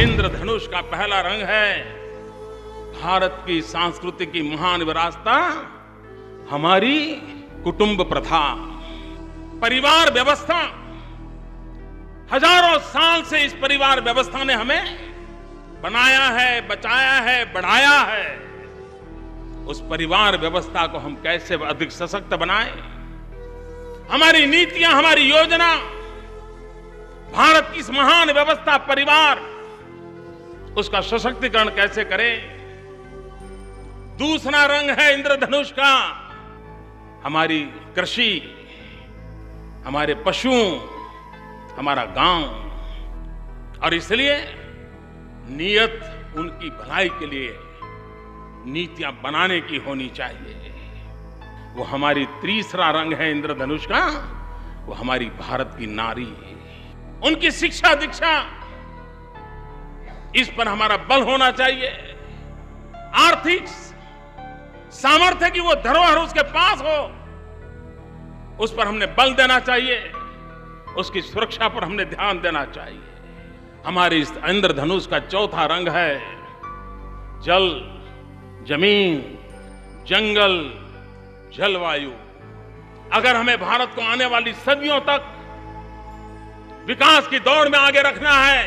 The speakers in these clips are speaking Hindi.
इंद्रधनुष का पहला रंग है भारत की सांस्कृतिक की महान विरासत, हमारी कुटुंब प्रथा, परिवार व्यवस्था। हजारों साल से इस परिवार व्यवस्था ने हमें बनाया है, बचाया है, बढ़ाया है। उस परिवार व्यवस्था को हम कैसे अधिक सशक्त बनाएं? हमारी नीतियां, हमारी योजना, भारत की इस महान व्यवस्था परिवार, उसका सशक्तिकरण कैसे करें? दूसरा रंग है इंद्रधनुष का हमारी कृषि, हमारे पशुओं, हमारा गांव। और इसलिए नियत उनकी भलाई के लिए नीतियां बनाने की होनी चाहिए। वो हमारी तीसरा रंग है इंद्रधनुष का, वो हमारी भारत की नारी, उनकी शिक्षा दीक्षा, इस पर हमारा बल होना चाहिए। आर्थिक सामर्थ्य की वो धरोहर उसके पास हो, उस पर हमने बल देना चाहिए, उसकी सुरक्षा पर हमने ध्यान देना चाहिए। हमारे इस इंद्रधनुष का चौथा रंग है जल, जमीन, जंगल, जलवायु। अगर हमें भारत को आने वाली सदियों तक विकास की दौड़ में आगे रखना है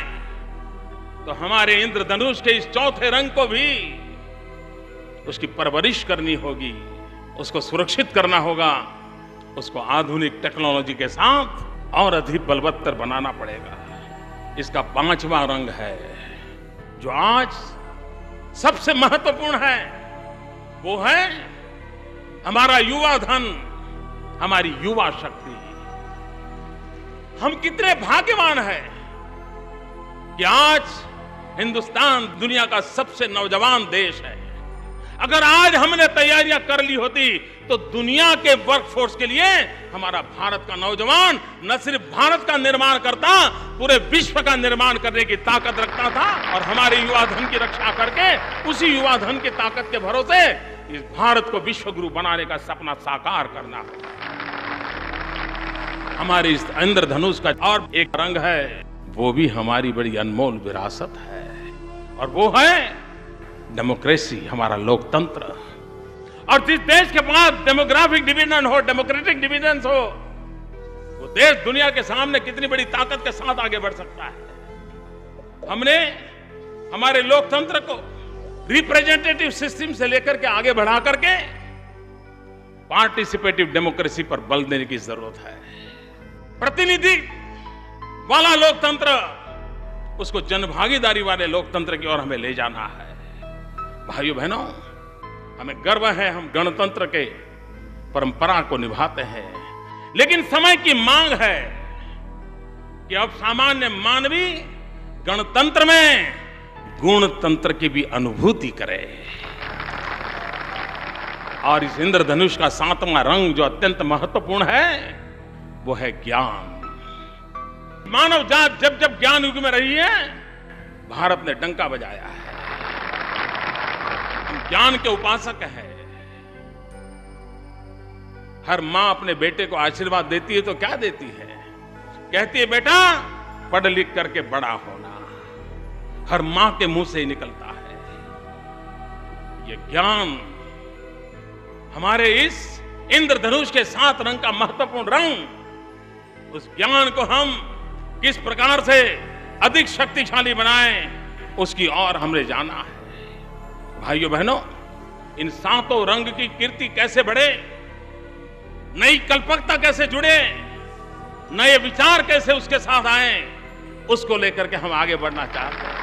तो हमारे इंद्रधनुष के इस चौथे रंग को भी उसकी परवरिश करनी होगी, उसको सुरक्षित करना होगा, उसको आधुनिक टेक्नोलॉजी के साथ और अधिक बलवत्तर बनाना पड़ेगा। इसका पांचवा रंग है जो आज सबसे महत्वपूर्ण है, वो है हमारा युवा धन, हमारी युवा शक्ति। हम कितने भाग्यवान हैं कि आज हिंदुस्तान दुनिया का सबसे नौजवान देश है। अगर आज हमने तैयारियां कर ली होती तो दुनिया के वर्कफोर्स के लिए हमारा भारत का नौजवान न सिर्फ भारत का निर्माण करता, पूरे विश्व का निर्माण करने की ताकत रखता था। और हमारे युवा धन की रक्षा करके उसी युवा धन की ताकत के भरोसे इस भारत को विश्व गुरु बनाने का सपना साकार करना होगा। हमारे इस इंद्रधनुष का और एक रंग है, वो भी हमारी बड़ी अनमोल विरासत है, और वो है डेमोक्रेसी, हमारा लोकतंत्र। और जिस देश के पास डेमोग्राफिक डिविजन हो, डेमोक्रेटिक डिविजन हो, वो देश दुनिया के सामने कितनी बड़ी ताकत के साथ आगे बढ़ सकता है। हमने हमारे लोकतंत्र को रिप्रेजेंटेटिव सिस्टम से लेकर के आगे बढ़ा करके पार्टिसिपेटिव डेमोक्रेसी पर बल देने की जरूरत है। प्रतिनिधि वाला लोकतंत्र, उसको जनभागीदारी वाले लोकतंत्र की ओर हमें ले जाना है। भाइयों बहनों, हमें गर्व है, हम गणतंत्र के परंपरा को निभाते हैं, लेकिन समय की मांग है कि अब सामान्य मानवी गणतंत्र में गुणतंत्र की भी अनुभूति करे। और इस इंद्रधनुष का सातवां रंग जो अत्यंत महत्वपूर्ण है, वो है ज्ञान। मानव जात जब जब ज्ञान युग में रही है, भारत ने डंका बजाया है। हम ज्ञान के उपासक हैं। हर मां अपने बेटे को आशीर्वाद देती है तो क्या देती है? कहती है, बेटा पढ़ लिख करके बड़ा होना। हर मां के मुंह से ही निकलता है। ये ज्ञान हमारे इस इंद्रधनुष के 7 रंग का महत्वपूर्ण रंग, उस ज्ञान को हम किस प्रकार से अधिक शक्तिशाली बनाएं, उसकी ओर हमने जाना है। भाइयों बहनों, इन 7 रंग की कीर्ति कैसे बढ़े, नई कल्पकता कैसे जुड़े, नए विचार कैसे उसके साथ आए, उसको लेकर के हम आगे बढ़ना चाहते हैं।